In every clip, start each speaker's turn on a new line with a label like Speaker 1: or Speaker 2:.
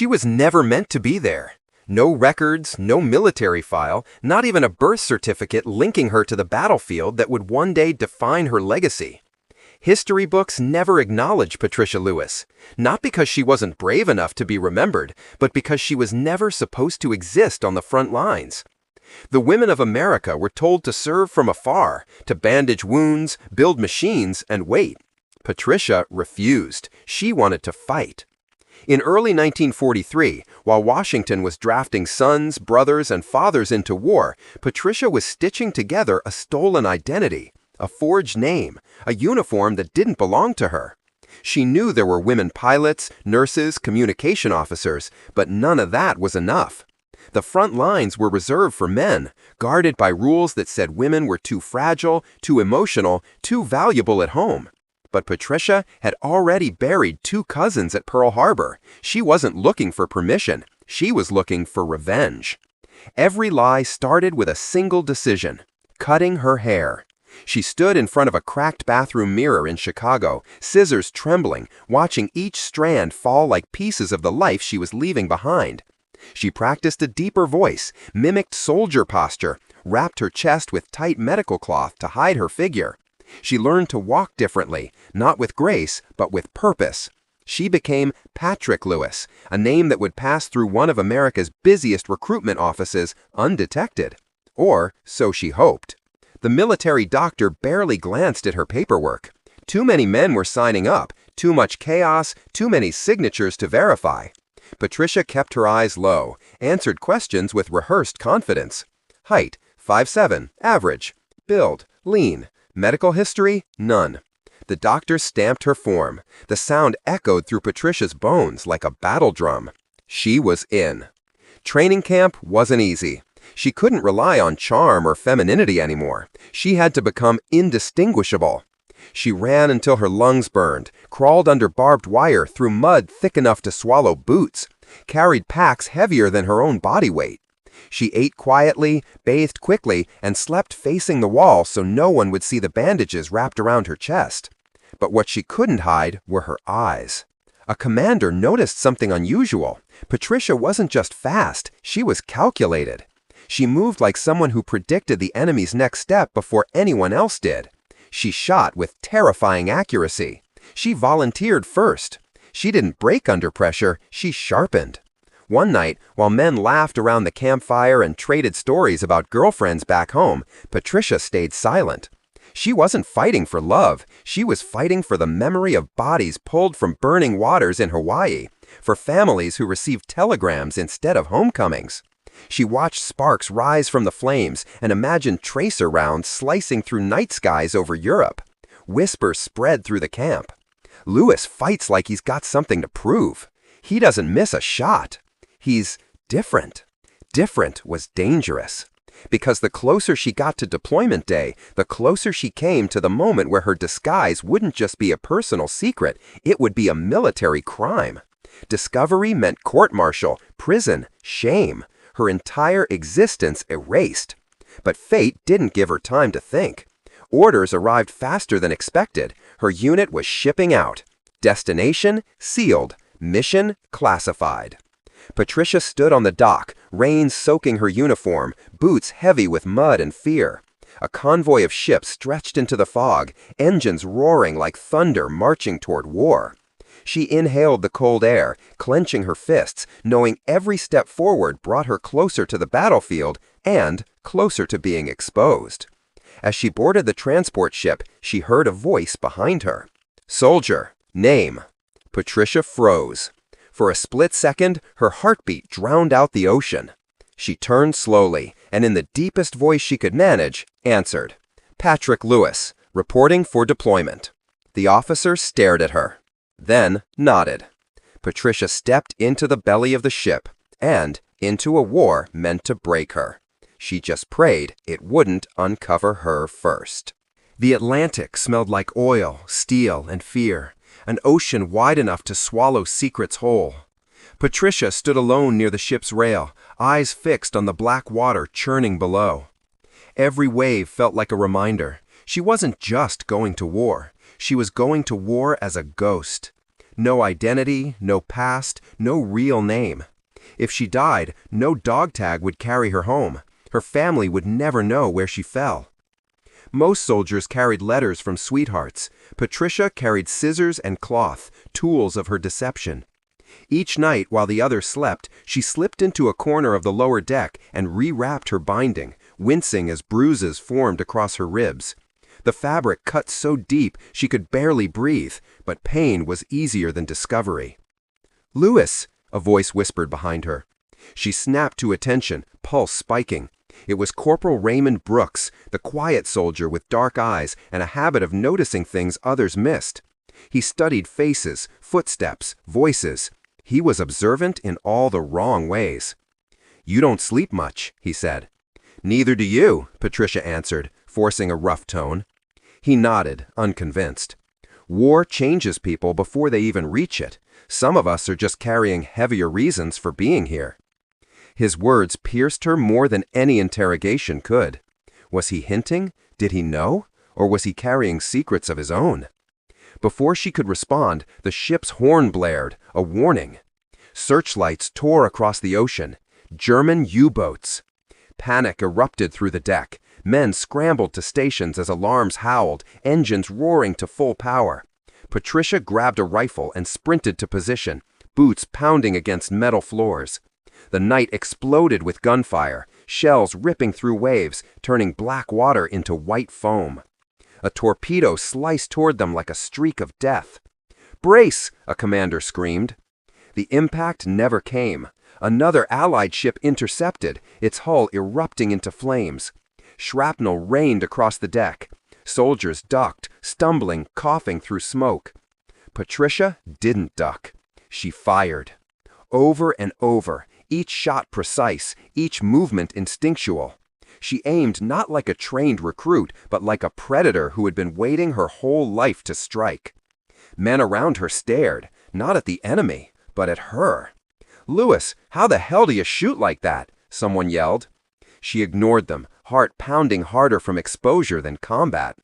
Speaker 1: She was never meant to be there. No records, no military file, not even a birth certificate linking her to the battlefield that would one day define her legacy. History books never acknowledge Patricia Lewis, not because she wasn't brave enough to be remembered, but because she was never supposed to exist on the front lines. The women of America were told to serve from afar, to bandage wounds, build machines, and wait. Patricia refused. She wanted to fight. In early 1943, while Washington was drafting sons, brothers, and fathers into war, Patricia was stitching together a stolen identity, a forged name, a uniform that didn't belong to her. She knew there were women pilots, nurses, communication officers, but none of that was enough. The front lines were reserved for men, guarded by rules that said women were too fragile, too emotional, too valuable at home. But Patricia had already buried 2 cousins at Pearl Harbor. She wasn't looking for permission. She was looking for revenge. Every lie started with a single decision: cutting her hair. She stood in front of a cracked bathroom mirror in Chicago, scissors trembling, watching each strand fall like pieces of the life she was leaving behind. She practiced a deeper voice, mimicked soldier posture, wrapped her chest with tight medical cloth to hide her figure. She learned to walk differently, not with grace, but with purpose. She became Patrick Lewis, a name that would pass through one of America's busiest recruitment offices undetected. Or so she hoped. The military doctor barely glanced at her paperwork. Too many men were signing up, too much chaos, too many signatures to verify. Patricia kept her eyes low, answered questions with rehearsed confidence. Height, 5'7", average. Build, lean. Medical history, none. The doctor stamped her form. The sound echoed through Patricia's bones like a battle drum. She was in. Training camp wasn't easy. She couldn't rely on charm or femininity anymore. She had to become indistinguishable. She ran until her lungs burned, crawled under barbed wire through mud thick enough to swallow boots, carried packs heavier than her own body weight. She ate quietly, bathed quickly, and slept facing the wall so no one would see the bandages wrapped around her chest. But what she couldn't hide were her eyes. A commander noticed something unusual. Patricia wasn't just fast, she was calculated. She moved like someone who predicted the enemy's next step before anyone else did. She shot with terrifying accuracy. She volunteered first. She didn't break under pressure, she sharpened. One night, while men laughed around the campfire and traded stories about girlfriends back home, Patricia stayed silent. She wasn't fighting for love. She was fighting for the memory of bodies pulled from burning waters in Hawaii, for families who received telegrams instead of homecomings. She watched sparks rise from the flames and imagined tracer rounds slicing through night skies over Europe. Whispers spread through the camp. Lewis fights like he's got something to prove. He doesn't miss a shot. He's different. Different was dangerous. Because the closer she got to deployment day, the closer she came to the moment where her disguise wouldn't just be a personal secret, it would be a military crime. Discovery meant court-martial, prison, shame. Her entire existence erased. But fate didn't give her time to think. Orders arrived faster than expected. Her unit was shipping out. Destination sealed. Mission classified. Patricia stood on the dock, rain soaking her uniform, boots heavy with mud and fear. A convoy of ships stretched into the fog, engines roaring like thunder marching toward war. She inhaled the cold air, clenching her fists, knowing every step forward brought her closer to the battlefield and closer to being exposed. As she boarded the transport ship, she heard a voice behind her. "Soldier, name." Patricia froze. For a split second, her heartbeat drowned out the ocean. She turned slowly, and in the deepest voice she could manage, answered, "Patrick Lewis, reporting for deployment." The officer stared at her, then nodded. Patricia stepped into the belly of the ship, and into a war meant to break her. She just prayed it wouldn't uncover her first. The Atlantic smelled like oil, steel, and fear, an ocean wide enough to swallow secrets whole. Patricia stood alone near the ship's rail, eyes fixed on the black water churning below. Every wave felt like a reminder. She wasn't just going to war. She was going to war as a ghost. No identity, no past, no real name. If she died, no dog tag would carry her home. Her family would never know where she fell. Most soldiers carried letters from sweethearts. Patricia carried scissors and cloth, tools of her deception. Each night, while the others slept, she slipped into a corner of the lower deck and rewrapped her binding, wincing as bruises formed across her ribs. The fabric cut so deep she could barely breathe, but pain was easier than discovery. "Lewis!" a voice whispered behind her. She snapped to attention, pulse spiking. It was Corporal Raymond Brooks, the quiet soldier with dark eyes and a habit of noticing things others missed. He studied faces, footsteps, voices. He was observant in all the wrong ways. "You don't sleep much," he said. "Neither do you," Patricia answered, forcing a rough tone. He nodded, unconvinced. "War changes people before they even reach it. Some of us are just carrying heavier reasons for being here." His words pierced her more than any interrogation could. Was he hinting? Did he know? Or was he carrying secrets of his own? Before she could respond, the ship's horn blared, a warning. Searchlights tore across the ocean. German U-boats. Panic erupted through the deck. Men scrambled to stations as alarms howled, engines roaring to full power. Patricia grabbed a rifle and sprinted to position, boots pounding against metal floors. The night exploded with gunfire, shells ripping through waves, turning black water into white foam. A torpedo sliced toward them like a streak of death. "Brace!" a commander screamed. The impact never came. Another Allied ship intercepted, its hull erupting into flames. Shrapnel rained across the deck. Soldiers ducked, stumbling, coughing through smoke. Patricia didn't duck. She fired. Over and over, each shot precise, each movement instinctual. She aimed not like a trained recruit, but like a predator who had been waiting her whole life to strike. Men around her stared, not at the enemy, but at her. "Lewis, how the hell do you shoot like that?" someone yelled. She ignored them, heart pounding harder from exposure than combat.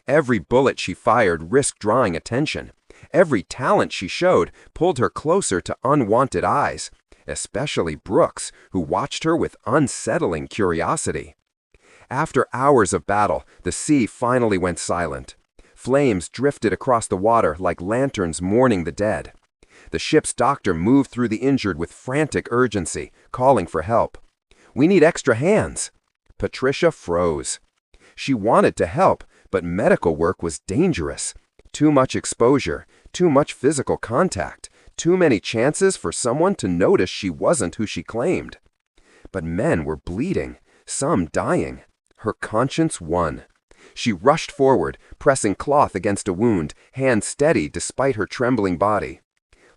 Speaker 1: Every bullet she fired risked drawing attention. Every talent she showed pulled her closer to unwanted eyes, especially Brooks, who watched her with unsettling curiosity. After hours of battle, the sea finally went silent. Flames drifted across the water like lanterns mourning the dead. The ship's doctor moved through the injured with frantic urgency, calling for help. "We need extra hands." Patricia froze. She wanted to help, but medical work was dangerous. Too much exposure, too much physical contact, too many chances for someone to notice she wasn't who she claimed. But men were bleeding, some dying. Her conscience won. She rushed forward, pressing cloth against a wound, hands steady despite her trembling body.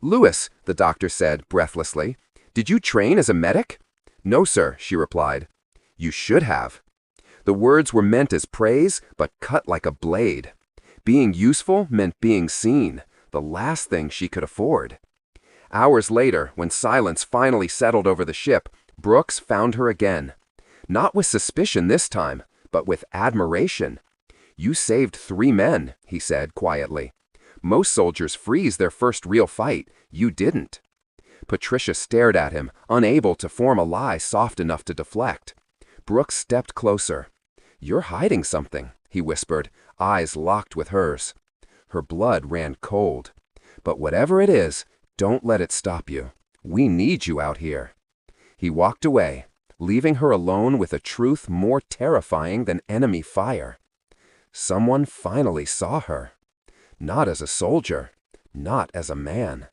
Speaker 1: "Lewis," the doctor said breathlessly, "did you train as a medic?" "No, sir," she replied. "You should have." The words were meant as praise, but cut like a blade. Being useful meant being seen, the last thing she could afford. Hours later, when silence finally settled over the ship, Brooks found her again. Not with suspicion this time, but with admiration. "You saved 3 men," he said quietly. "Most soldiers freeze their first real fight. You didn't." Patricia stared at him, unable to form a lie soft enough to deflect. Brooks stepped closer. "You're hiding something," he whispered, eyes locked with hers. Her blood ran cold. "But whatever it is, don't let it stop you. We need you out here." He walked away, leaving her alone with a truth more terrifying than enemy fire. Someone finally saw her. Not as a soldier, not as a man,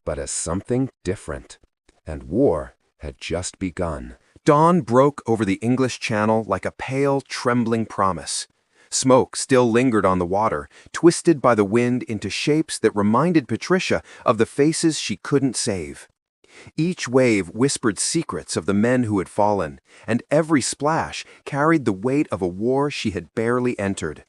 Speaker 1: but as something different. And war had just begun. Dawn broke over the English Channel like a pale, trembling promise. Smoke still lingered on the water, twisted by the wind into shapes that reminded Patricia of the faces she couldn't save. Each wave whispered secrets of the men who had fallen, and every splash carried the weight of a war she had barely entered.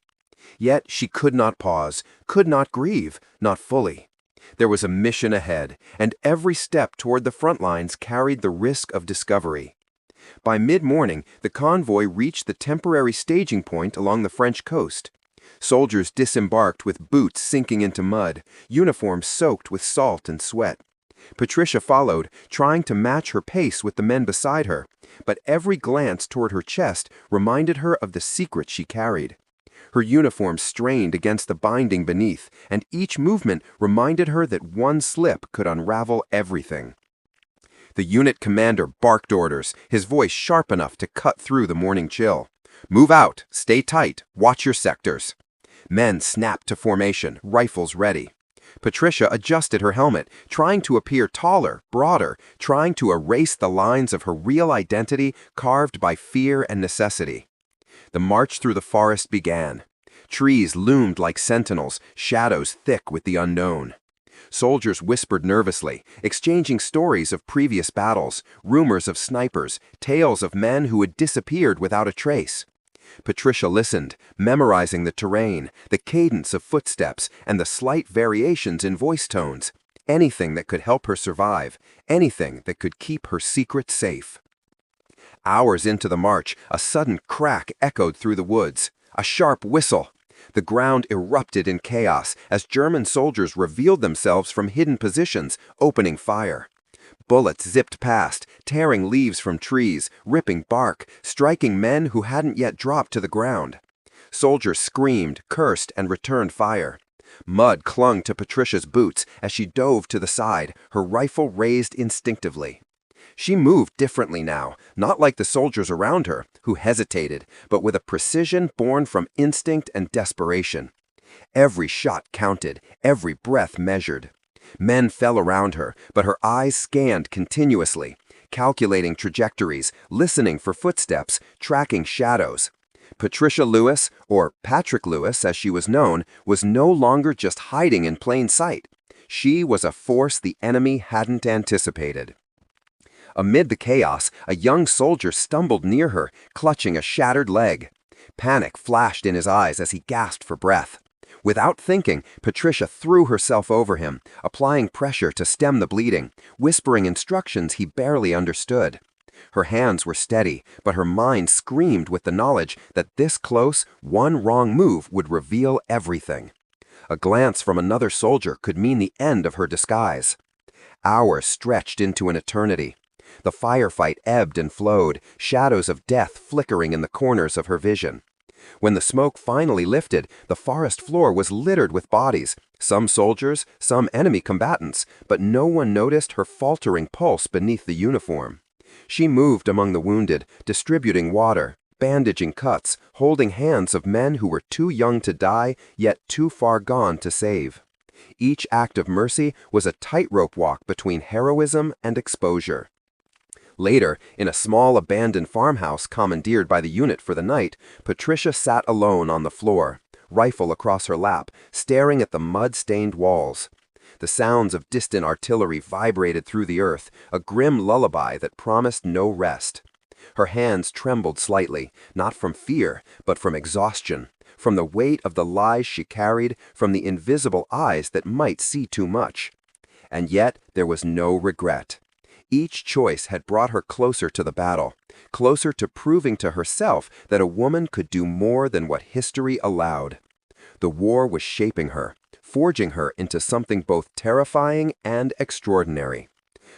Speaker 1: Yet she could not pause, could not grieve, not fully. There was a mission ahead, and every step toward the front lines carried the risk of discovery. By mid-morning, the convoy reached the temporary staging point along the French coast. Soldiers disembarked with boots sinking into mud, uniforms soaked with salt and sweat. Patricia followed, trying to match her pace with the men beside her, but every glance toward her chest reminded her of the secret she carried. Her uniform strained against the binding beneath, and each movement reminded her that one slip could unravel everything. The unit commander barked orders, his voice sharp enough to cut through the morning chill. "Move out, stay tight, watch your sectors." Men snapped to formation, rifles ready. Patricia adjusted her helmet, trying to appear taller, broader, trying to erase the lines of her real identity carved by fear and necessity. The march through the forest began. Trees loomed like sentinels, shadows thick with the unknown. Soldiers whispered nervously, exchanging stories of previous battles, rumors of snipers, tales of men who had disappeared without a trace. Patricia listened, memorizing the terrain, the cadence of footsteps, and the slight variations in voice tones. Anything that could help her survive, anything that could keep her secret safe. Hours into the march, a sudden crack echoed through the woods. A sharp whistle. The ground erupted in chaos as German soldiers revealed themselves from hidden positions, opening fire. Bullets zipped past, tearing leaves from trees, ripping bark, striking men who hadn't yet dropped to the ground. Soldiers screamed, cursed, and returned fire. Mud clung to Patricia's boots as she dove to the side, her rifle raised instinctively. She moved differently now, not like the soldiers around her, who hesitated, but with a precision born from instinct and desperation. Every shot counted, every breath measured. Men fell around her, but her eyes scanned continuously, calculating trajectories, listening for footsteps, tracking shadows. Patricia Lewis, or Patrick Lewis as she was known, was no longer just hiding in plain sight. She was a force the enemy hadn't anticipated. Amid the chaos, a young soldier stumbled near her, clutching a shattered leg. Panic flashed in his eyes as he gasped for breath. Without thinking, Patricia threw herself over him, applying pressure to stem the bleeding, whispering instructions he barely understood. Her hands were steady, but her mind screamed with the knowledge that this close, one wrong move would reveal everything. A glance from another soldier could mean the end of her disguise. Hours stretched into an eternity. The firefight ebbed and flowed, shadows of death flickering in the corners of her vision. When the smoke finally lifted, the forest floor was littered with bodies, some soldiers, some enemy combatants, but no one noticed her faltering pulse beneath the uniform. She moved among the wounded, distributing water, bandaging cuts, holding hands of men who were too young to die, yet too far gone to save. Each act of mercy was a tightrope walk between heroism and exposure. Later, in a small abandoned farmhouse commandeered by the unit for the night, Patricia sat alone on the floor, rifle across her lap, staring at the mud-stained walls. The sounds of distant artillery vibrated through the earth, a grim lullaby that promised no rest. Her hands trembled slightly, not from fear, but from exhaustion, from the weight of the lies she carried, from the invisible eyes that might see too much. And yet there was no regret. Each choice had brought her closer to the battle, closer to proving to herself that a woman could do more than what history allowed. The war was shaping her, forging her into something both terrifying and extraordinary.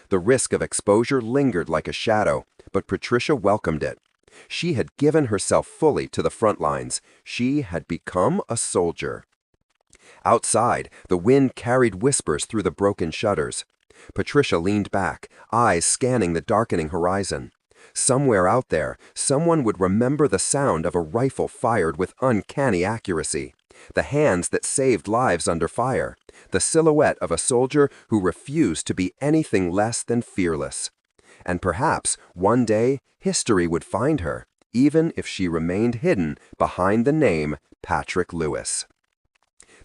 Speaker 1: The risk of exposure lingered like a shadow, but Patricia welcomed it. She had given herself fully to the front lines. She had become a soldier. Outside, the wind carried whispers through the broken shutters. Patricia leaned back, eyes scanning the darkening horizon. Somewhere out there, someone would remember the sound of a rifle fired with uncanny accuracy, the hands that saved lives under fire, the silhouette of a soldier who refused to be anything less than fearless. And perhaps, one day, history would find her, even if she remained hidden behind the name Patrick Lewis.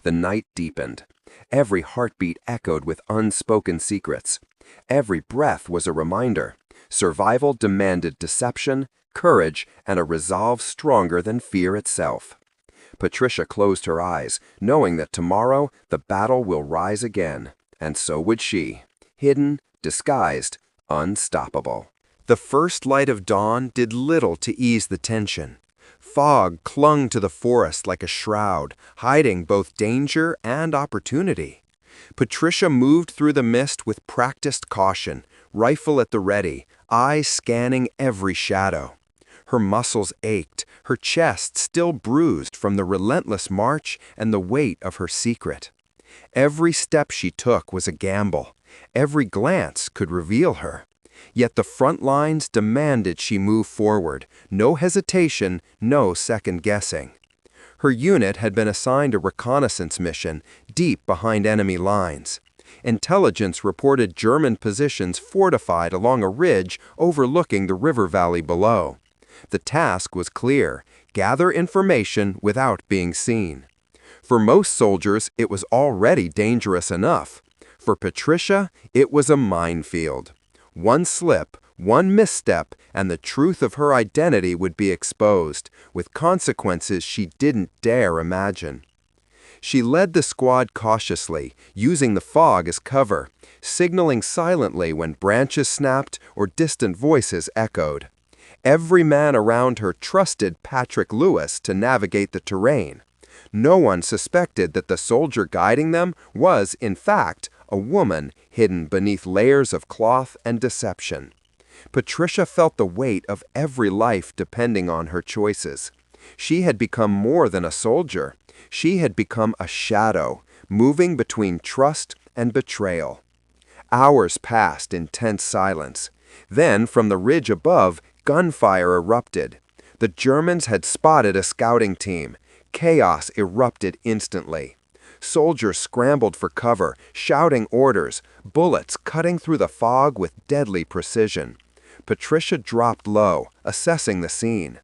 Speaker 1: The night deepened. Every heartbeat echoed with unspoken secrets. Every breath was a reminder. Survival demanded deception, courage, and a resolve stronger than fear itself. Patricia closed her eyes, knowing that tomorrow the battle will rise again, and so would she, hidden, disguised, unstoppable. The first light of dawn did little to ease the tension. Fog clung to the forest like a shroud, hiding both danger and opportunity. Patricia moved through the mist with practiced caution, rifle at the ready, eyes scanning every shadow. Her muscles ached, her chest still bruised from the relentless march and the weight of her secret. Every step she took was a gamble. Every glance could reveal her. Yet the front lines demanded she move forward, no hesitation, no second-guessing. Her unit had been assigned a reconnaissance mission deep behind enemy lines. Intelligence reported German positions fortified along a ridge overlooking the river valley below. The task was clear: gather information without being seen. For most soldiers, it was already dangerous enough. For Patricia, it was a minefield. One slip, one misstep, and the truth of her identity would be exposed, with consequences she didn't dare imagine. She led the squad cautiously, using the fog as cover, signaling silently when branches snapped or distant voices echoed. Every man around her trusted Patricia Lewis to navigate the terrain. No one suspected that the soldier guiding them was, in fact, a woman hidden beneath layers of cloth and deception. Patricia felt the weight of every life depending on her choices. She had become more than a soldier. She had become a shadow, moving between trust and betrayal. Hours passed in tense silence. Then, from the ridge above, gunfire erupted. The Germans had spotted a scouting team. Chaos erupted instantly. Soldiers scrambled for cover, shouting orders, bullets cutting through the fog with deadly precision. Patricia dropped low, assessing the scene.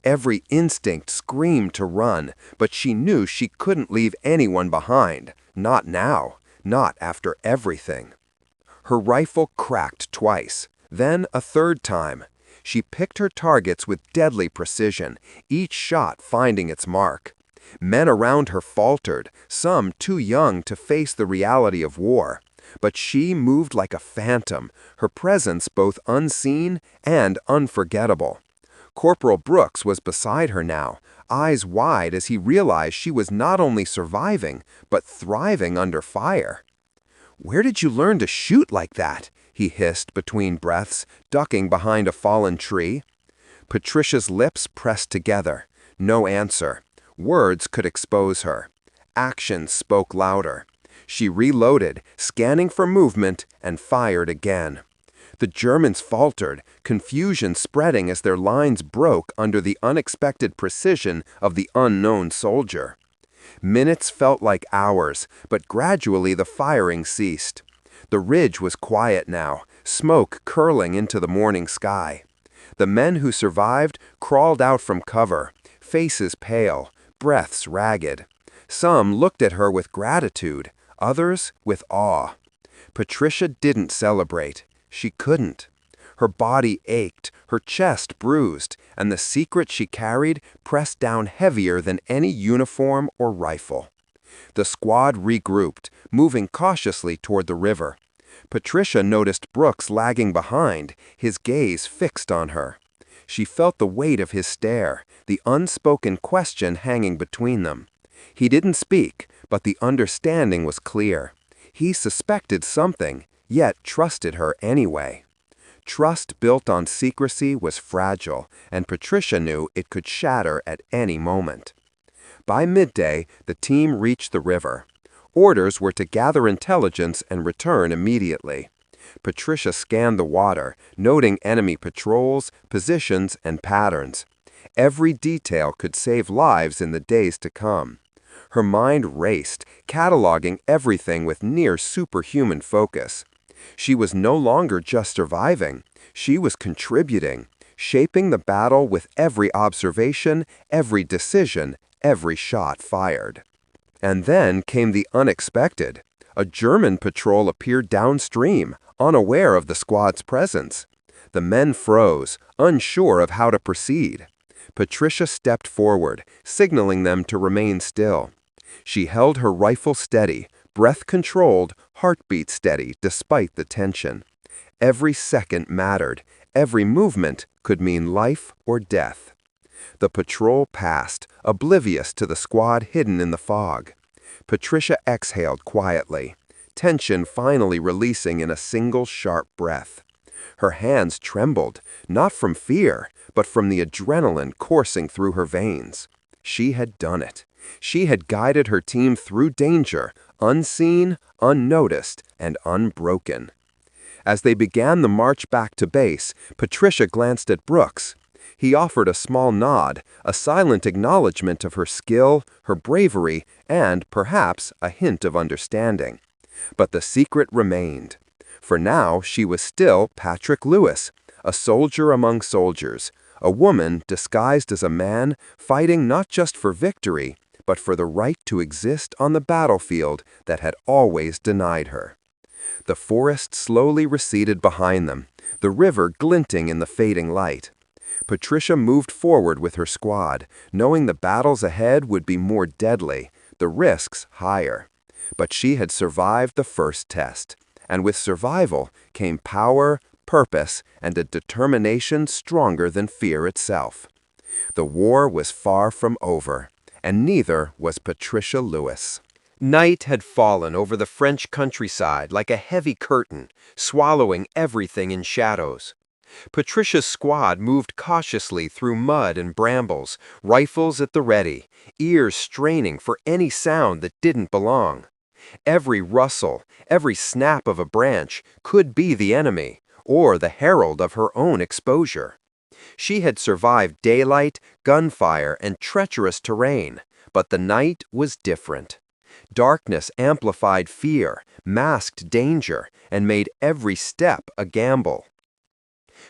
Speaker 1: Every instinct screamed to run, but she knew she couldn't leave anyone behind. Not now, not after everything. Her rifle cracked twice, then a third time. She picked her targets with deadly precision, each shot finding its mark. Men around her faltered, some too young to face the reality of war. But she moved like a phantom, her presence both unseen and unforgettable. Corporal Brooks was beside her now, eyes wide as he realized she was not only surviving, but thriving under fire. "Where did you learn to shoot like that?" he hissed between breaths, ducking behind a fallen tree. Patricia's lips pressed together. No answer. Words could expose her. Actions spoke louder. She reloaded, scanning for movement, and fired again. The Germans faltered, confusion spreading as their lines broke under the unexpected precision of the unknown soldier. Minutes felt like hours, but gradually the firing ceased. The ridge was quiet now, smoke curling into the morning sky. The men who survived crawled out from cover, faces pale, breaths ragged. Some looked at her with gratitude, others with awe. Patricia didn't celebrate. She couldn't. Her body ached, her chest bruised, and the secret she carried pressed down heavier than any uniform or rifle. The squad regrouped, moving cautiously toward the river. Patricia noticed Brooks lagging behind, his gaze fixed on her. She felt the weight of his stare, the unspoken question hanging between them. He didn't speak, but the understanding was clear. He suspected something, yet trusted her anyway. Trust built on secrecy was fragile, and Patricia knew it could shatter at any moment. By midday, the team reached the river. Orders were to gather intelligence and return immediately. Patricia scanned the water, noting enemy patrols, positions, and patterns. Every detail could save lives in the days to come. Her mind raced, cataloging everything with near superhuman focus. She was no longer just surviving. She was contributing, shaping the battle with every observation, every decision, every shot fired. And then came the unexpected. A German patrol appeared downstream, unaware of the squad's presence. The men froze, unsure of how to proceed. Patricia stepped forward, signaling them to remain still. She held her rifle steady, breath controlled, heartbeat steady despite the tension. Every second mattered. Every movement could mean life or death. The patrol passed, oblivious to the squad hidden in the fog. Patricia exhaled quietly, tension finally releasing in a single sharp breath. Her hands trembled, not from fear, but from the adrenaline coursing through her veins. She had done it. She had guided her team through danger, unseen, unnoticed, and unbroken. As they began the march back to base, Patricia glanced at Brooks. He offered a small nod, a silent acknowledgement of her skill, her bravery, and, perhaps, a hint of understanding. But the secret remained. For now, she was still Patricia Lewis, a soldier among soldiers, a woman disguised as a man, fighting not just for victory, but for the right to exist on the battlefield that had always denied her. The forest slowly receded behind them, the river glinting in the fading light. Patricia moved forward with her squad, knowing the battles ahead would be more deadly, the risks higher. But she had survived the first test, and with survival came power, purpose, and a determination stronger than fear itself. The war was far from over, and neither was Patricia Lewis. Night had fallen over the French countryside like a heavy curtain, swallowing everything in shadows. Patricia's squad moved cautiously through mud and brambles, rifles at the ready, ears straining for any sound that didn't belong. Every rustle, every snap of a branch could be the enemy, or the herald of her own exposure. She had survived daylight, gunfire, and treacherous terrain, but the night was different. Darkness amplified fear, masked danger, and made every step a gamble.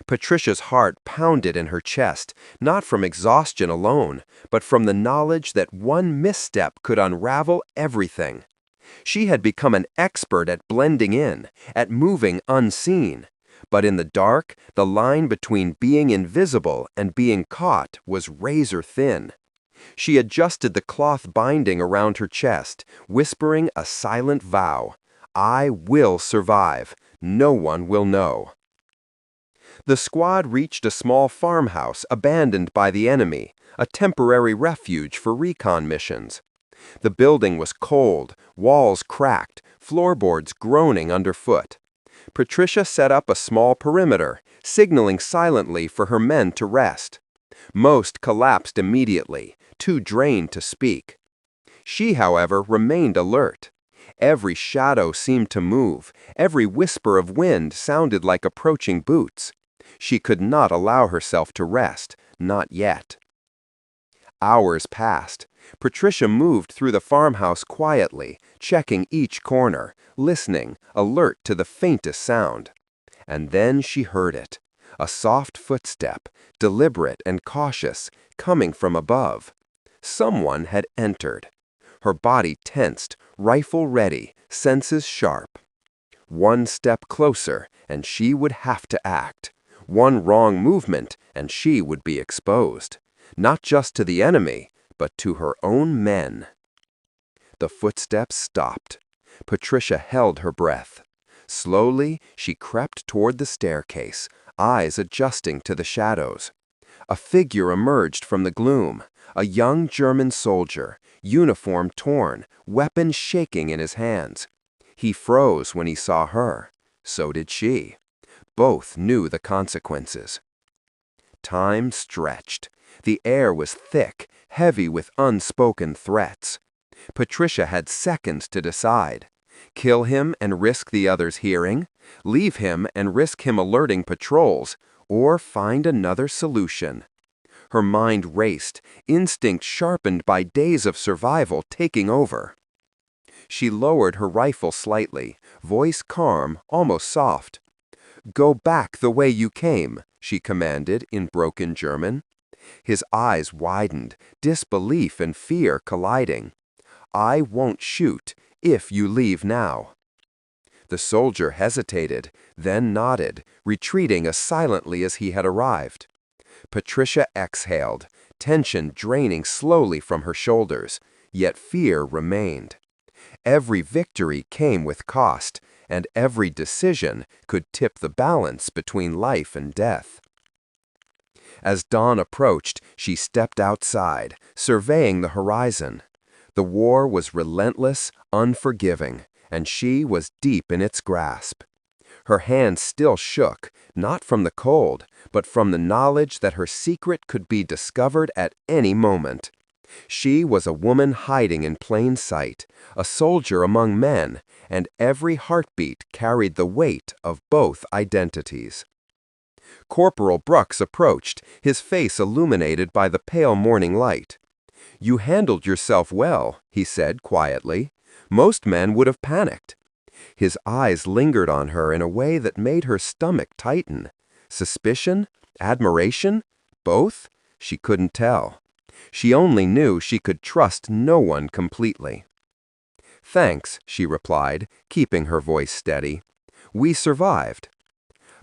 Speaker 1: Patricia's heart pounded in her chest, not from exhaustion alone, but from the knowledge that one misstep could unravel everything. She had become an expert at blending in, at moving unseen. But in the dark, the line between being invisible and being caught was razor thin. She adjusted the cloth binding around her chest, whispering a silent vow. I will survive. No one will know. The squad reached a small farmhouse abandoned by the enemy, a temporary refuge for recon missions. The building was cold, walls cracked, floorboards groaning underfoot. Patricia set up a small perimeter, signaling silently for her men to rest. Most collapsed immediately, too drained to speak. She, however, remained alert. Every shadow seemed to move, every whisper of wind sounded like approaching boots. She could not allow herself to rest, not yet. Hours passed. Patricia moved through the farmhouse quietly, checking each corner, listening, alert to the faintest sound. And then she heard it. A soft footstep, deliberate and cautious, coming from above. Someone had entered. Her body tensed, rifle ready, senses sharp. One step closer, and she would have to act. One wrong movement, and she would be exposed. Not just to the enemy, but to her own men. The footsteps stopped. Patricia held her breath. Slowly, she crept toward the staircase, eyes adjusting to the shadows. A figure emerged from the gloom, a young German soldier, uniform torn, weapon shaking in his hands. He froze when he saw her. So did she. Both knew the consequences. Time stretched. The air was thick, heavy with unspoken threats. Patricia had seconds to decide. Kill him and risk the others hearing, leave him and risk him alerting patrols, or find another solution. Her mind raced, instinct sharpened by days of survival taking over. She lowered her rifle slightly, voice calm, almost soft. "Go back the way you came," she commanded in broken German. His eyes widened, disbelief and fear colliding. "I won't shoot if you leave now." The soldier hesitated, then nodded, retreating as silently as he had arrived. Patricia exhaled, tension draining slowly from her shoulders, yet fear remained. Every victory came with cost, and every decision could tip the balance between life and death. As dawn approached, she stepped outside, surveying the horizon. The war was relentless, unforgiving, and she was deep in its grasp. Her hands still shook, not from the cold, but from the knowledge that her secret could be discovered at any moment. She was a woman hiding in plain sight, a soldier among men, and every heartbeat carried the weight of both identities. Corporal Brooks approached, his face illuminated by the pale morning light. "You handled yourself well," he said quietly. "Most men would have panicked." His eyes lingered on her in a way that made her stomach tighten. Suspicion? Admiration? Both? She couldn't tell. She only knew she could trust no one completely. "Thanks," she replied, keeping her voice steady. "We survived."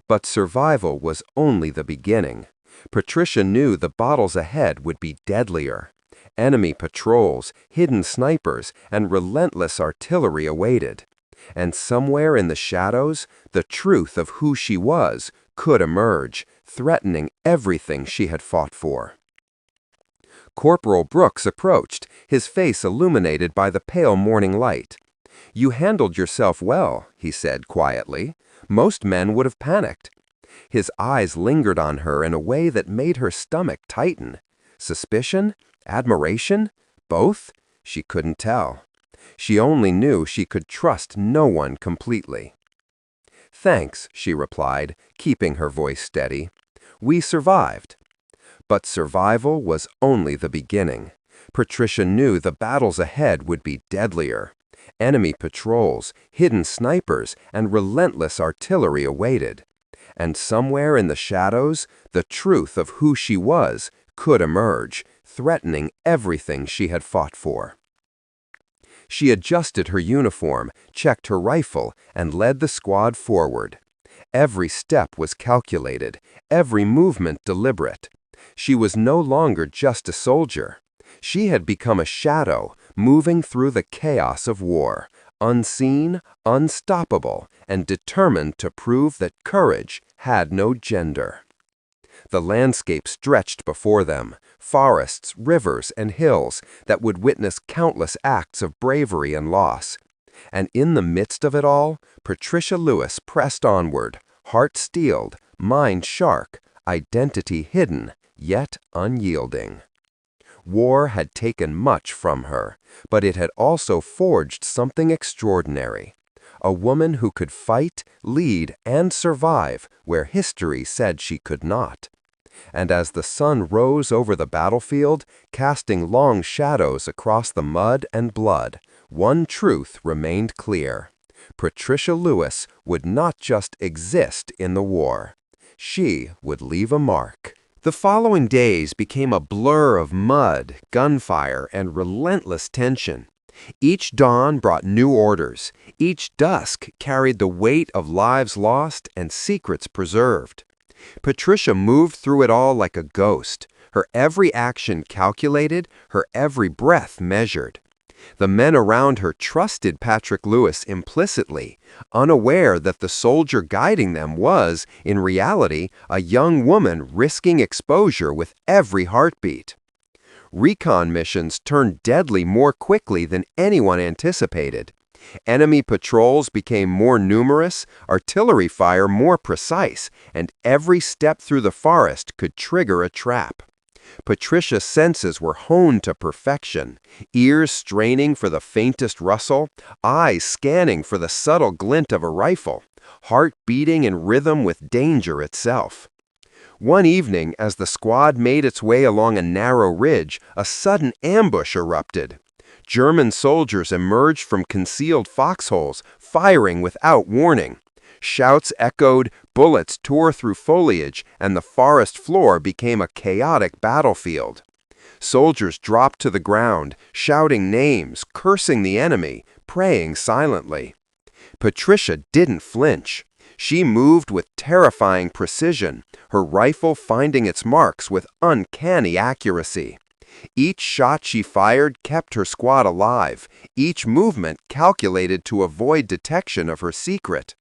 Speaker 1: But survival was only the beginning. Patricia knew the battles ahead would be deadlier. Enemy patrols, hidden snipers, and relentless artillery awaited. And somewhere in the shadows, the truth of who she was could emerge, threatening everything she had fought for. Corporal Brooks approached, his face illuminated by the pale morning light. "You handled yourself well," he said quietly. "Most men would have panicked." His eyes lingered on her in a way that made her stomach tighten. Suspicion? Admiration? Both? She couldn't tell. She only knew she could trust no one completely. "Thanks," she replied, keeping her voice steady. "We survived." But survival was only the beginning. Patricia knew the battles ahead would be deadlier. Enemy patrols, hidden snipers, and relentless artillery awaited. And somewhere in the shadows, the truth of who she was could emerge, threatening everything she had fought for. She adjusted her uniform, checked her rifle, and led the squad forward. Every step was calculated, every movement deliberate. She was no longer just a soldier. She had become a shadow, moving through the chaos of war, unseen, unstoppable, and determined to prove that courage had no gender. The landscape stretched before them, forests, rivers, and hills that would witness countless acts of bravery and loss. And in the midst of it all, Patricia Lewis pressed onward, heart steeled, mind sharp, identity hidden, yet unyielding. War had taken much from her, but it had also forged something extraordinary. A woman who could fight, lead, and survive where history said she could not. And as the sun rose over the battlefield, casting long shadows across the mud and blood, one truth remained clear. Patricia Lewis would not just exist in the war. She would leave a mark. The following days became a blur of mud, gunfire, and relentless tension. Each dawn brought new orders. Each dusk carried the weight of lives lost and secrets preserved. Patricia moved through it all like a ghost, her every action calculated, her every breath measured. The men around her trusted Patrick Lewis implicitly, unaware that the soldier guiding them was, in reality, a young woman risking exposure with every heartbeat. Recon missions turned deadly more quickly than anyone anticipated. Enemy patrols became more numerous, artillery fire more precise, and every step through the forest could trigger a trap. Patricia's senses were honed to perfection, ears straining for the faintest rustle, eyes scanning for the subtle glint of a rifle, heart beating in rhythm with danger itself. One evening, as the squad made its way along a narrow ridge, a sudden ambush erupted. German soldiers emerged from concealed foxholes, firing without warning. Shouts echoed, bullets tore through foliage, and the forest floor became a chaotic battlefield. Soldiers dropped to the ground, shouting names, cursing the enemy, praying silently. Patricia didn't flinch. She moved with terrifying precision, her rifle finding its marks with uncanny accuracy. Each shot she fired kept her squad alive, each movement calculated to avoid detection of her secret.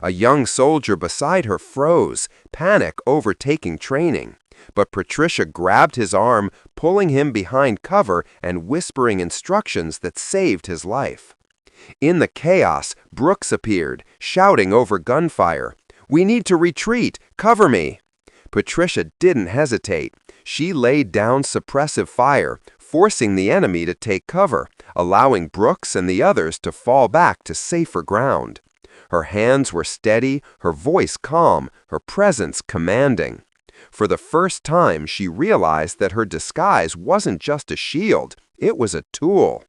Speaker 1: A young soldier beside her froze, panic overtaking training. But Patricia grabbed his arm, pulling him behind cover and whispering instructions that saved his life. In the chaos, Brooks appeared, shouting over gunfire, "We need to retreat! Cover me!" Patricia didn't hesitate. She laid down suppressive fire, forcing the enemy to take cover, allowing Brooks and the others to fall back to safer ground. Her hands were steady, her voice calm, her presence commanding. For the first time, she realized that her disguise wasn't just a shield, it was a tool.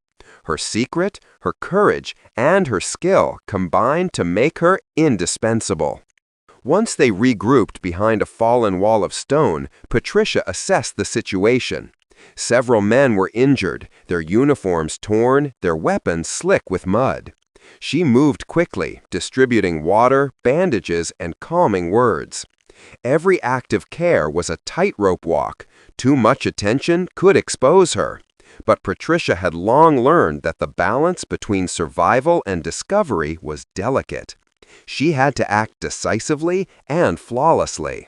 Speaker 1: Her secret, her courage, and her skill combined to make her indispensable. Once they regrouped behind a fallen wall of stone, Patricia assessed the situation. Several men were injured, their uniforms torn, their weapons slick with mud. She moved quickly, distributing water, bandages, and calming words. Every act of care was a tightrope walk. Too much attention could expose her. But Patricia had long learned that the balance between survival and discovery was delicate. She had to act decisively and flawlessly.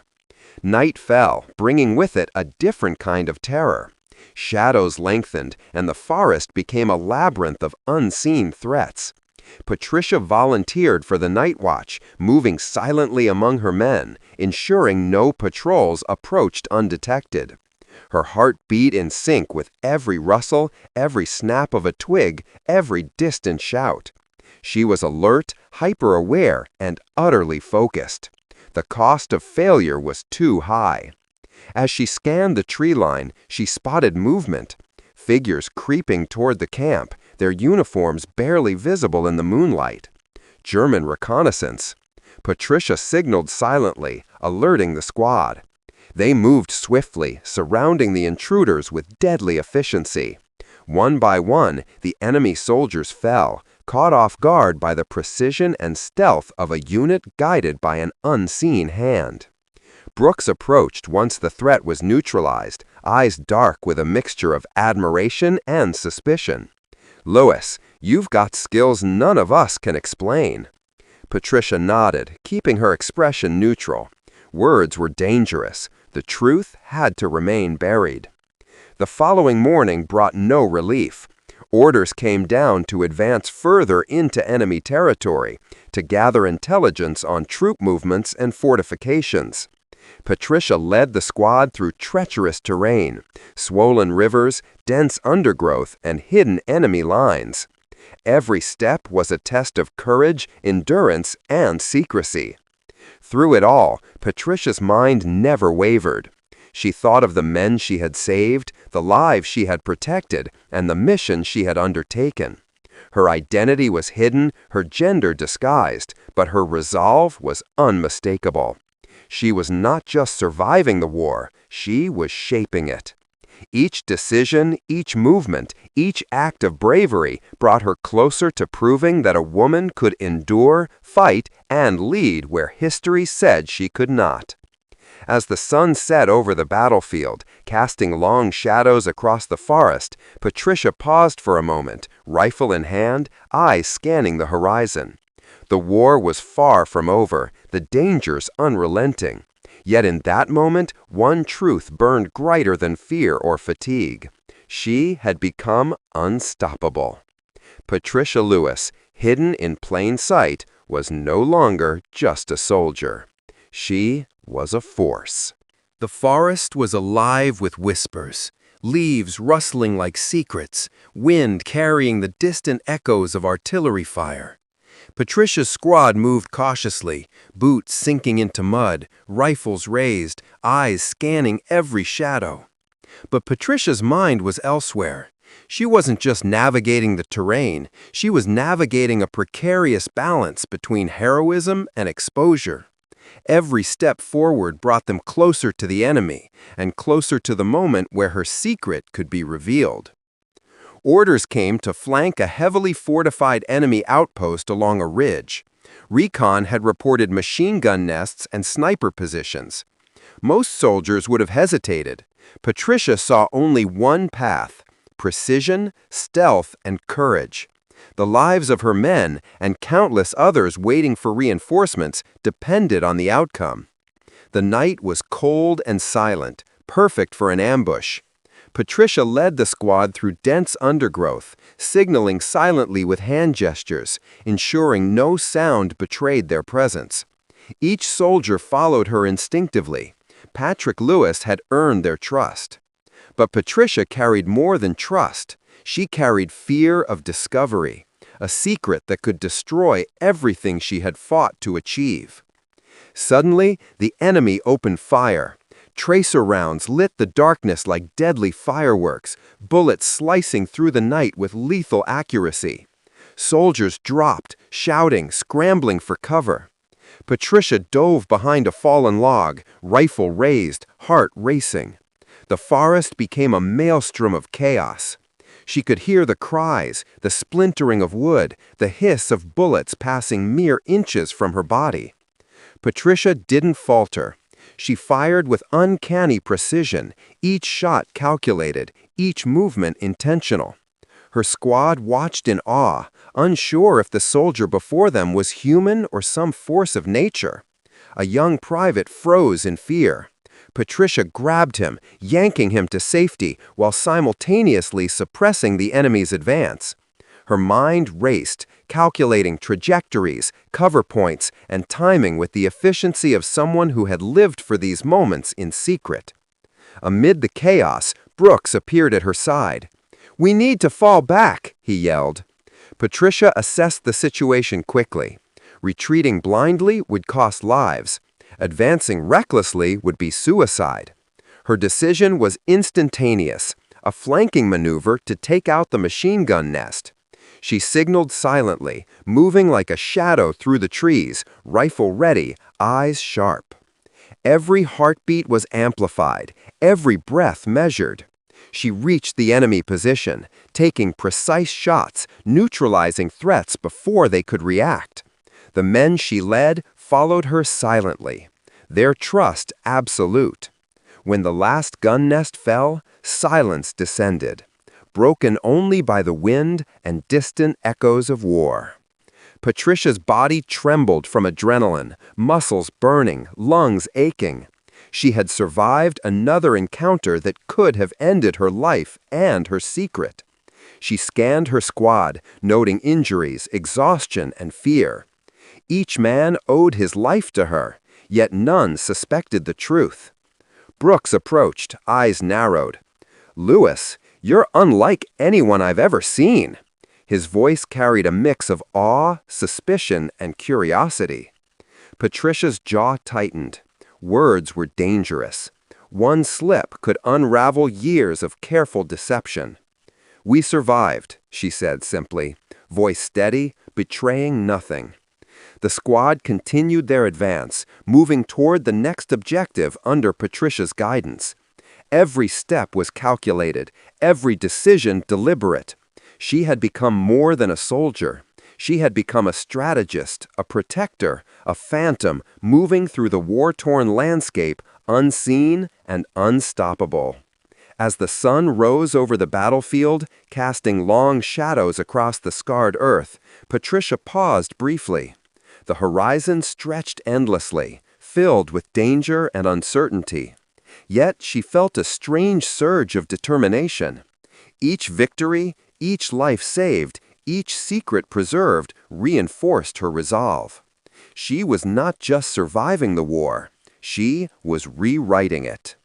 Speaker 1: Night fell, bringing with it a different kind of terror. Shadows lengthened, and the forest became a labyrinth of unseen threats. Patricia volunteered for the night watch, moving silently among her men, ensuring no patrols approached undetected. Her heart beat in sync with every rustle, every snap of a twig, every distant shout. She was alert, hyper-aware, and utterly focused. The cost of failure was too high. As she scanned the tree line, she spotted movement. Figures creeping toward the camp, their uniforms barely visible in the moonlight. German reconnaissance. Patricia signaled silently, alerting the squad. They moved swiftly, surrounding the intruders with deadly efficiency. One by one, the enemy soldiers fell, caught off guard by the precision and stealth of a unit guided by an unseen hand. Brooks approached once the threat was neutralized, eyes dark with a mixture of admiration and suspicion. "Lewis, you've got skills none of us can explain." Patricia nodded, keeping her expression neutral. Words were dangerous. The truth had to remain buried. The following morning brought no relief. Orders came down to advance further into enemy territory, to gather intelligence on troop movements and fortifications. Patricia led the squad through treacherous terrain, swollen rivers, dense undergrowth, and hidden enemy lines. Every step was a test of courage, endurance, and secrecy. Through it all, Patricia's mind never wavered. She thought of the men she had saved, the lives she had protected, and the mission she had undertaken. Her identity was hidden, her gender disguised, but her resolve was unmistakable. She was not just surviving the war, she was shaping it. Each decision, each movement, each act of bravery brought her closer to proving that a woman could endure, fight, and lead where history said she could not. As the sun set over the battlefield, casting long shadows across the forest, Patricia paused for a moment, rifle in hand, eyes scanning the horizon. The war was far from over, the dangers unrelenting. Yet in that moment, one truth burned brighter than fear or fatigue. She had become unstoppable. Patricia Lewis, hidden in plain sight, was no longer just a soldier. She was a force. The forest was alive with whispers, leaves rustling like secrets, wind carrying the distant echoes of artillery fire. Patricia's squad moved cautiously, boots sinking into mud, rifles raised, eyes scanning every shadow. But Patricia's mind was elsewhere. She wasn't just navigating the terrain, she was navigating a precarious balance between heroism and exposure. Every step forward brought them closer to the enemy, and closer to the moment where her secret could be revealed. Orders came to flank a heavily fortified enemy outpost along a ridge. Recon had reported machine gun nests and sniper positions. Most soldiers would have hesitated. Patricia saw only one path: precision, stealth, and courage. The lives of her men, and countless others waiting for reinforcements, depended on the outcome. The night was cold and silent, perfect for an ambush. Patricia led the squad through dense undergrowth, signaling silently with hand gestures, ensuring no sound betrayed their presence. Each soldier followed her instinctively. Patricia Lewis had earned their trust. But Patricia carried more than trust. She carried fear of discovery, a secret that could destroy everything she had fought to achieve. Suddenly, the enemy opened fire. Tracer rounds lit the darkness like deadly fireworks, bullets slicing through the night with lethal accuracy. Soldiers dropped, shouting, scrambling for cover. Patricia dove behind a fallen log, rifle raised, heart racing. The forest became a maelstrom of chaos. She could hear the cries, the splintering of wood, the hiss of bullets passing mere inches from her body. Patricia didn't falter. She fired with uncanny precision, each shot calculated, each movement intentional. Her squad watched in awe, unsure if the soldier before them was human or some force of nature. A young private froze in fear. Patricia grabbed him, yanking him to safety while simultaneously suppressing the enemy's advance. Her mind raced, calculating trajectories, cover points, and timing with the efficiency of someone who had lived for these moments in secret. Amid the chaos, Brooks appeared at her side. "We need to fall back," he yelled. Patricia assessed the situation quickly. Retreating blindly would cost lives. Advancing recklessly would be suicide. Her decision was instantaneous, a flanking maneuver to take out the machine gun nest. She signaled silently, moving like a shadow through the trees, rifle ready, eyes sharp. Every heartbeat was amplified, every breath measured. She reached the enemy position, taking precise shots, neutralizing threats before they could react. The men she led followed her silently, their trust absolute. When the last gun nest fell, silence descended, broken only by the wind and distant echoes of war. Patricia's body trembled from adrenaline, muscles burning, lungs aching. She had survived another encounter that could have ended her life and her secret. She scanned her squad, noting injuries, exhaustion, and fear. Each man owed his life to her, yet none suspected the truth. Brooks approached, eyes narrowed. "Lewis, you're unlike anyone I've ever seen." His voice carried a mix of awe, suspicion, and curiosity. Patricia's jaw tightened. Words were dangerous. One slip could unravel years of careful deception. "We survived," she said simply, voice steady, betraying nothing. The squad continued their advance, moving toward the next objective under Patricia's guidance. Every step was calculated, every decision deliberate. She had become more than a soldier. She had become a strategist, a protector, a phantom moving through the war-torn landscape, unseen and unstoppable. As the sun rose over the battlefield, casting long shadows across the scarred earth, Patricia paused briefly. The horizon stretched endlessly, filled with danger and uncertainty. Yet she felt a strange surge of determination. Each victory, each life saved, each secret preserved reinforced her resolve. She was not just surviving the war, she was rewriting it.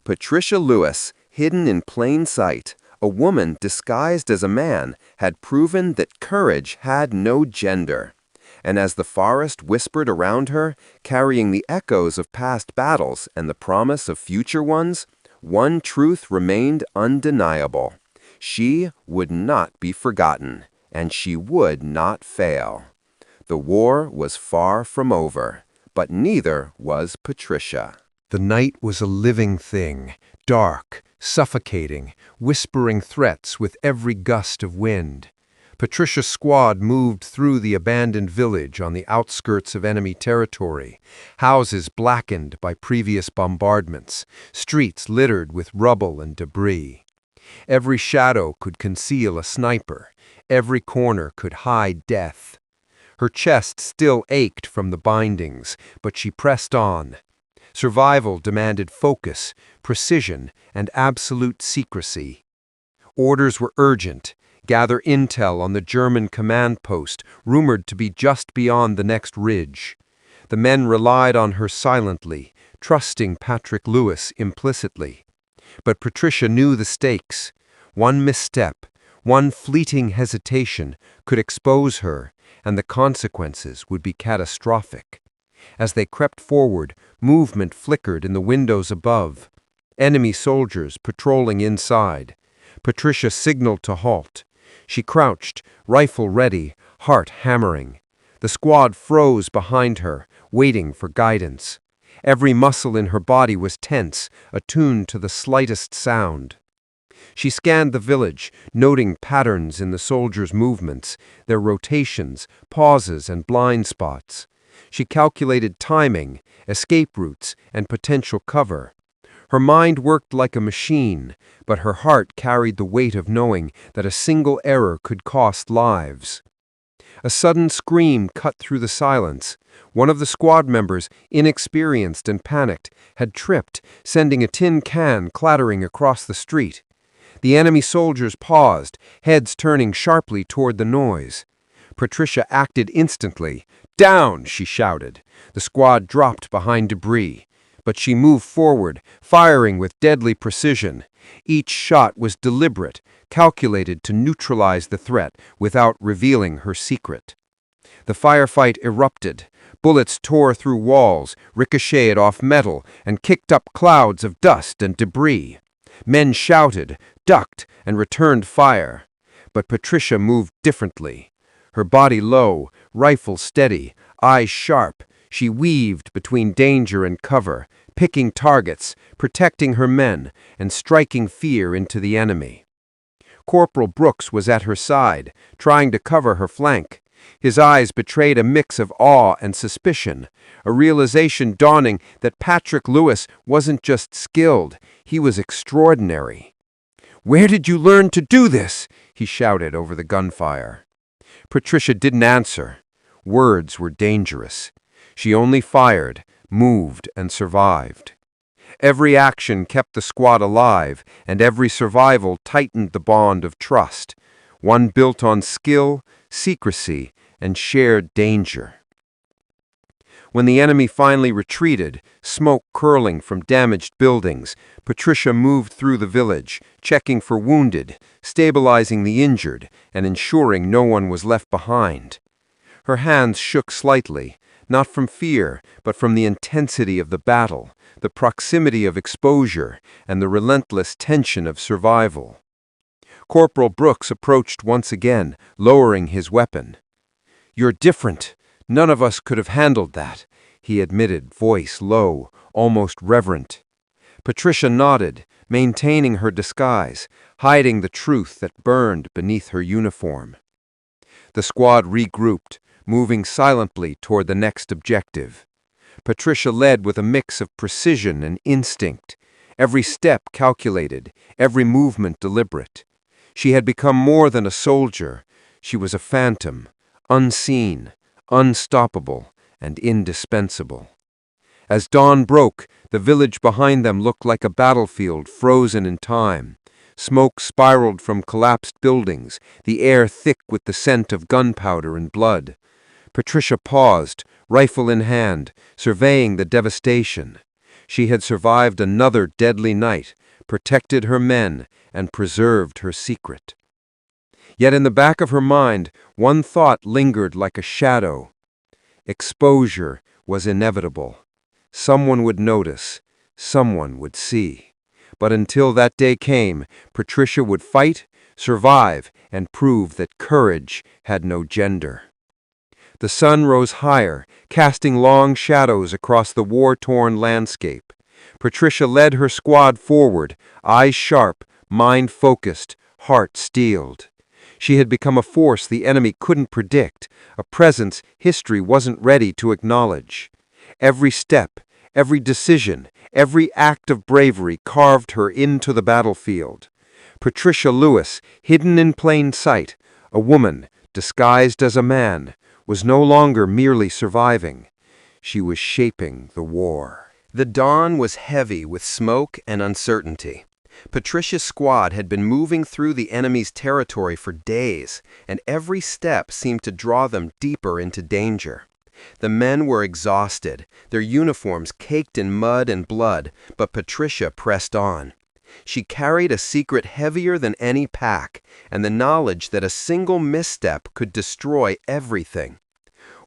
Speaker 1: Patricia Lewis, hidden in plain sight, a woman disguised as a man, had proven that courage had no gender. And as the forest whispered around her, carrying the echoes of past battles and the promise of future ones, one truth remained undeniable. She would not be forgotten, and she would not fail. The war was far from over, but neither was Patricia.
Speaker 2: The night was a living thing, dark, suffocating, whispering threats with every gust of wind. Patricia's squad moved through the abandoned village on the outskirts of enemy territory, houses blackened by previous bombardments, streets littered with rubble and debris. Every shadow could conceal a sniper, every corner could hide death. Her chest still ached from the bindings, but she pressed on. Survival demanded focus, precision, and absolute secrecy. Orders were urgent. Gather intel on the German command post, rumored to be just beyond the next ridge. The men relied on her silently, trusting Patrick Lewis implicitly. But Patricia knew the stakes. One misstep, one fleeting hesitation could expose her, and the consequences would be catastrophic. As they crept forward, movement flickered in the windows above. Enemy soldiers patrolling inside. Patricia signaled to halt. She crouched, rifle ready, heart hammering. The squad froze behind her, waiting for guidance. Every muscle in her body was tense, attuned to the slightest sound. She scanned the village, noting patterns in the soldiers' movements, their rotations, pauses, and blind spots. She calculated timing, escape routes, and potential cover. Her mind worked like a machine, but her heart carried the weight of knowing that a single error could cost lives. A sudden scream cut through the silence. One of the squad members, inexperienced and panicked, had tripped, sending a tin can clattering across the street. The enemy soldiers paused, heads turning sharply toward the noise. Patricia acted instantly. "Down!" she shouted. The squad dropped behind debris. But she moved forward, firing with deadly precision. Each shot was deliberate, calculated to neutralize the threat without revealing her secret. The firefight erupted. Bullets tore through walls, ricocheted off metal, and kicked up clouds of dust and debris. Men shouted, ducked, and returned fire. But Patricia moved differently. Her body low, rifle steady, eyes sharp, she weaved between danger and cover, picking targets, protecting her men, and striking fear into the enemy. Corporal Brooks was at her side, trying to cover her flank. His eyes betrayed a mix of awe and suspicion, a realization dawning that Patrick Lewis wasn't just skilled, he was extraordinary. "Where did you learn to do this?" he shouted over the gunfire. Patricia didn't answer. Words were dangerous. She only fired, moved, and survived. Every action kept the squad alive, and every survival tightened the bond of trust, one built on skill, secrecy, and shared danger. When the enemy finally retreated, smoke curling from damaged buildings, Patricia moved through the village, checking for wounded, stabilizing the injured, and ensuring no one was left behind. Her hands shook slightly, not from fear, but from the intensity of the battle, the proximity of exposure, and the relentless tension of survival. Corporal Brooks approached once again, lowering his weapon. "You're different. None of us could have handled that," he admitted, voice low, almost reverent. Patricia nodded, maintaining her disguise, hiding the truth that burned beneath her uniform. The squad regrouped, moving silently toward the next objective. Patricia led with a mix of precision and instinct, every step calculated, every movement deliberate. She had become more than a soldier. She was a phantom, unseen, unstoppable, and indispensable. As dawn broke, the village behind them looked like a battlefield frozen in time. Smoke spiraled from collapsed buildings, the air thick with the scent of gunpowder and blood. Patricia paused, rifle in hand, surveying the devastation. She had survived another deadly night, protected her men, and preserved her secret. Yet in the back of her mind, one thought lingered like a shadow. Exposure was inevitable. Someone would notice, someone would see. But until that day came, Patricia would fight, survive, and prove that courage had no gender. The sun rose higher, casting long shadows across the war-torn landscape. Patricia led her squad forward, eyes sharp, mind focused, heart steeled. She had become a force the enemy couldn't predict, a presence history wasn't ready to acknowledge. Every step, every decision, every act of bravery carved her into the battlefield. Patricia Lewis, hidden in plain sight, a woman disguised as a man, was no longer merely surviving. She was shaping the war.
Speaker 1: The dawn was heavy with smoke and uncertainty. Patricia's squad had been moving through the enemy's territory for days, and every step seemed to draw them deeper into danger. The men were exhausted, their uniforms caked in mud and blood, but Patricia pressed on. She carried a secret heavier than any pack, and the knowledge that a single misstep could destroy everything.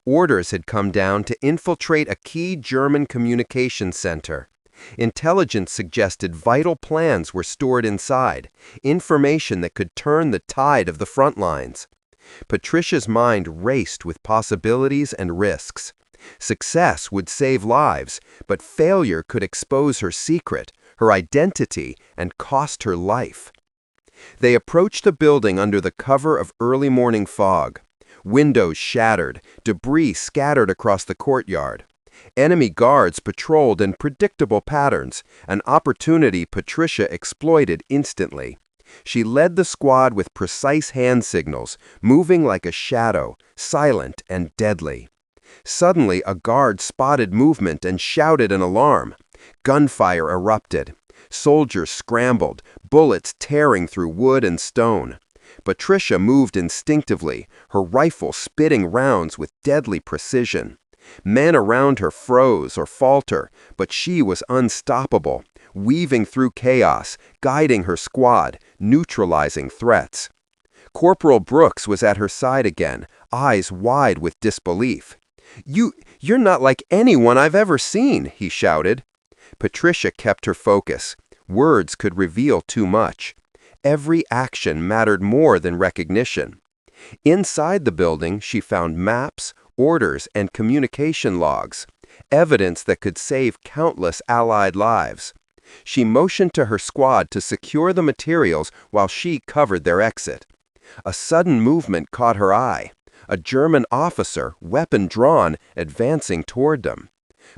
Speaker 1: Orders had come down to infiltrate a key German communications center. Intelligence suggested vital plans were stored inside, information that could turn the tide of the front lines. Patricia's mind raced with possibilities and risks. Success would save lives, but failure could expose her secret, her identity, and cost her life. They approached the building under the cover of early morning fog. Windows shattered, debris scattered across the courtyard. Enemy guards patrolled in predictable patterns, an opportunity Patricia exploited instantly. She led the squad with precise hand signals, moving like a shadow, silent and deadly. Suddenly, a guard spotted movement and shouted an alarm. Gunfire erupted. Soldiers scrambled, bullets tearing through wood and stone. Patricia moved instinctively, her rifle spitting rounds with deadly precision. Men around her froze or faltered, but she was unstoppable, weaving through chaos, guiding her squad, neutralizing threats. Corporal Brooks was at her side again, eyes wide with disbelief. You're not like anyone I've ever seen," he shouted. Patricia kept her focus. Words could reveal too much. Every action mattered more than recognition. Inside the building, she found maps, orders, and communication logs, evidence that could save countless Allied lives. She motioned to her squad to secure the materials while she covered their exit. A sudden movement caught her eye. A German officer, weapon drawn, advancing toward them.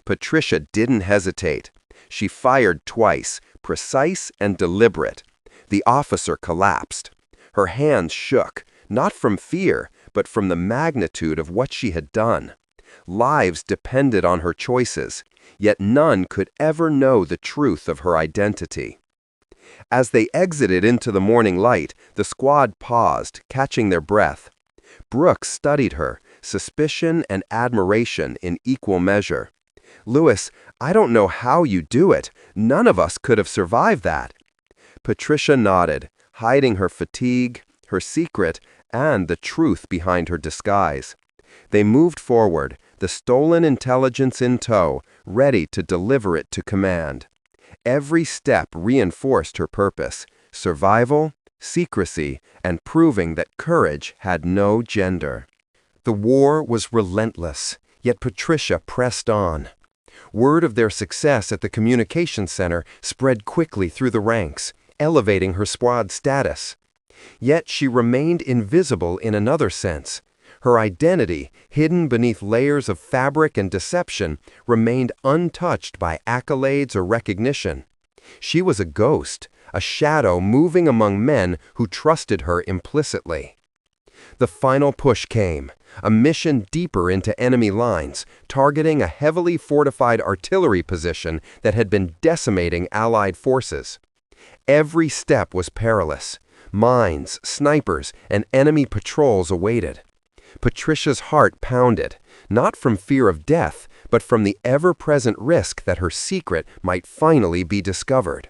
Speaker 1: Patricia didn't hesitate. She fired twice, precise and deliberate. The officer collapsed. Her hands shook, not from fear, but from the magnitude of what she had done. Lives depended on her choices, yet none could ever know the truth of her identity. As they exited into the morning light, the squad paused, catching their breath. Brooks studied her, suspicion and admiration in equal measure. "Lewis, I don't know how you do it. None of us could have survived that." Patricia nodded, hiding her fatigue, her secret, and the truth behind her disguise. They moved forward, the stolen intelligence in tow, ready to deliver it to command. Every step reinforced her purpose: survival, secrecy, and proving that courage had no gender. The war was relentless, yet Patricia pressed on. Word of their success at the communications center spread quickly through the ranks, elevating her squad's status. Yet she remained invisible in another sense. Her identity, hidden beneath layers of fabric and deception, remained untouched by accolades or recognition. She was a ghost, a shadow moving among men who trusted her implicitly. The final push came, a mission deeper into enemy lines, targeting a heavily fortified artillery position that had been decimating Allied forces. Every step was perilous. Mines, snipers, and enemy patrols awaited. Patricia's heart pounded, not from fear of death, but from the ever-present risk that her secret might finally be discovered.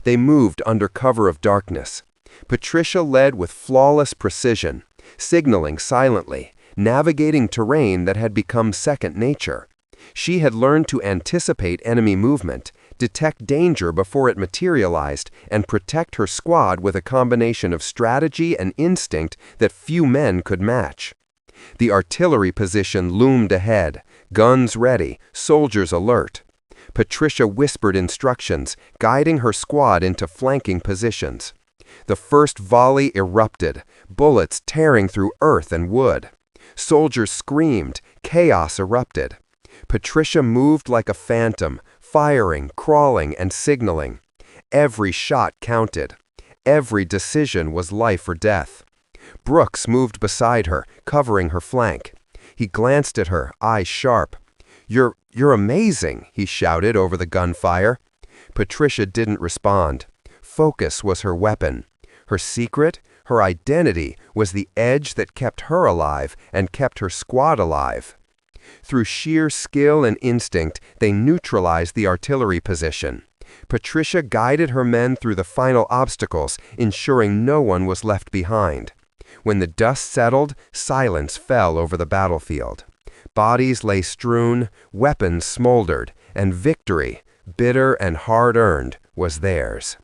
Speaker 1: They moved under cover of darkness. Patricia led with flawless precision, signaling silently, navigating terrain that had become second nature. She had learned to anticipate enemy movement, detect danger before it materialized, and protect her squad with a combination of strategy and instinct that few men could match. The artillery position loomed ahead, guns ready, soldiers alert. Patricia whispered instructions, guiding her squad into flanking positions. The first volley erupted, bullets tearing through earth and wood. Soldiers screamed, chaos erupted. Patricia moved like a phantom, firing, crawling, and signaling. Every shot counted. Every decision was life or death. Brooks moved beside her, covering her flank. He glanced at her, eyes sharp. You're amazing," he shouted over the gunfire. Patricia didn't respond. Focus was her weapon. Her secret, her identity, was the edge that kept her alive and kept her squad alive. Through sheer skill and instinct, they neutralized the artillery position. Patricia guided her men through the final obstacles, ensuring no one was left behind. When the dust settled, silence fell over the battlefield. Bodies lay strewn, weapons smoldered, and victory, bitter and hard-earned, was theirs.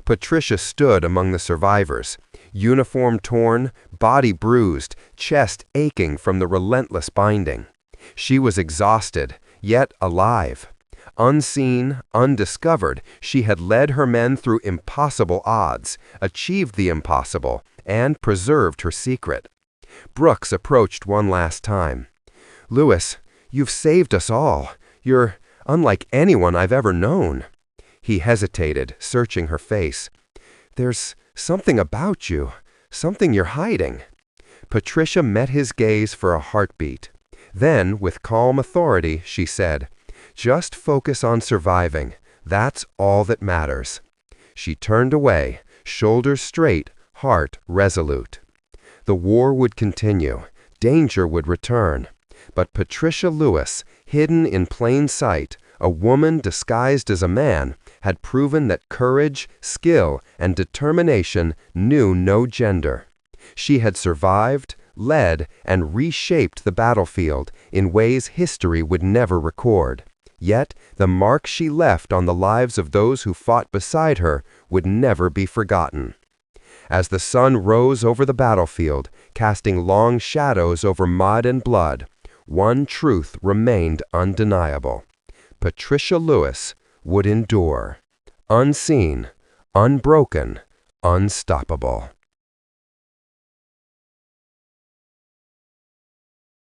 Speaker 1: Patricia stood among the survivors, uniform torn, body bruised, chest aching from the relentless binding. She was exhausted, yet alive. Unseen, undiscovered, she had led her men through impossible odds, achieved the impossible, and preserved her secret. Brooks approached one last time. "Lewis, you've saved us all. You're unlike anyone I've ever known." He hesitated, searching her face. "There's something about you, something you're hiding." Patricia met his gaze for a heartbeat. Then, with calm authority, she said, "Just focus on surviving. That's all that matters." She turned away, shoulders straight, heart resolute. The war would continue. Danger would return. But Patricia Lewis, hidden in plain sight, a woman disguised as a man, had proven that courage, skill, and determination knew no gender. She had survived, led, and reshaped the battlefield in ways history would never record. Yet, the mark she left on the lives of those who fought beside her would never be forgotten. As the sun rose over the battlefield, casting long shadows over mud and blood, one truth remained undeniable. Patricia Lewis would endure. Unseen, unbroken, unstoppable.